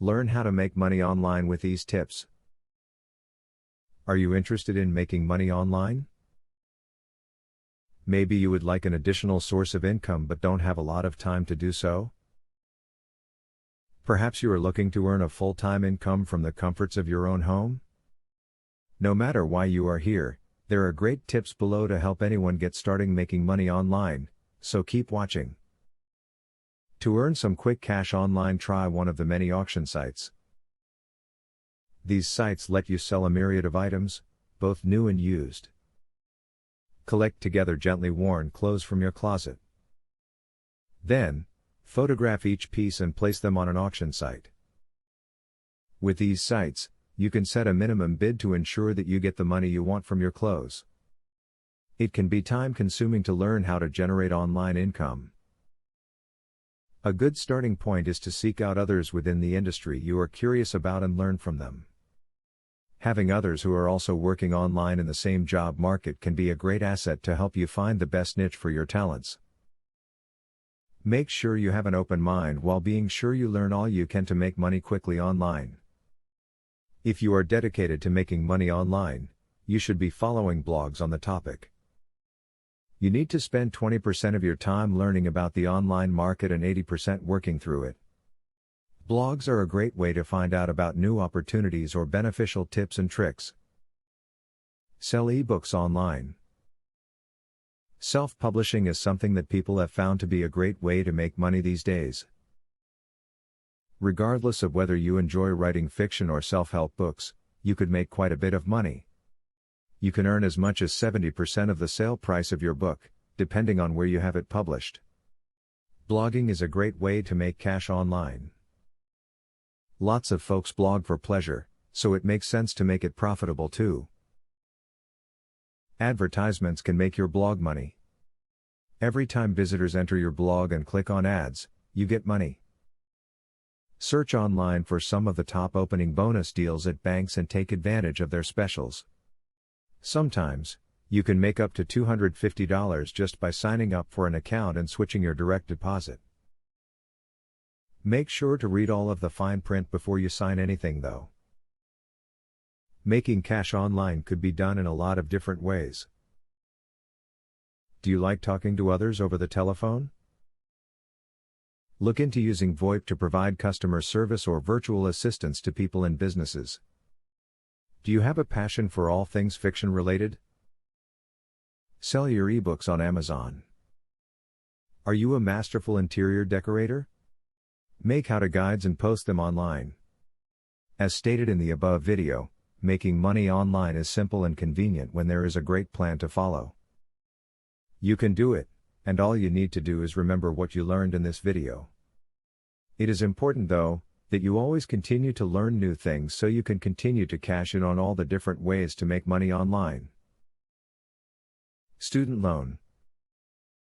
Learn how to make money online with these tips. Are you interested in making money online? Maybe you would like an additional source of income but don't have a lot of time to do so? Perhaps you are looking to earn a full-time income from the comforts of your own home? No matter why you are here, there are great tips below to help anyone get starting making money online, so keep watching. To earn some quick cash online, try one of the many auction sites. These sites let you sell a myriad of items, both new and used. Collect together gently worn clothes from your closet. Then, photograph each piece and place them on an auction site. With these sites, you can set a minimum bid to ensure that you get the money you want from your clothes. It can be time-consuming to learn how to generate online income. A good starting point is to seek out others within the industry you are curious about and learn from them. Having others who are also working online in the same job market can be a great asset to help you find the best niche for your talents. Make sure you have an open mind while being sure you learn all you can to make money quickly online. If you are dedicated to making money online, you should be following blogs on the topic. You need to spend 20% of your time learning about the online market and 80% working through it. Blogs are a great way to find out about new opportunities or beneficial tips and tricks. Sell ebooks online. Self-publishing is something that people have found to be a great way to make money these days. Regardless of whether you enjoy writing fiction or self-help books, you could make quite a bit of money. You can earn as much as 70% of the sale price of your book, depending on where you have it published. Blogging is a great way to make cash online. Lots of folks blog for pleasure, so it makes sense to make it profitable too. Advertisements can make your blog money. Every time visitors enter your blog and click on ads, you get money. Search online for some of the top opening bonus deals at banks and take advantage of their specials. Sometimes, you can make up to $250 just by signing up for an account and switching your direct deposit. Make sure to read all of the fine print before you sign anything though. Making cash online could be done in a lot of different ways. Do you like talking to others over the telephone? Look into using VoIP to provide customer service or virtual assistance to people in businesses. Do you have a passion for all things fiction related? Sell your ebooks on Amazon. Are you a masterful interior decorator? Make how-to guides and post them online. As stated in the above video, making money online is simple and convenient when there is a great plan to follow. You can do it, and all you need to do is remember what you learned in this video. It is important though, that you always continue to learn new things so you can continue to cash in on all the different ways to make money online. Student loan.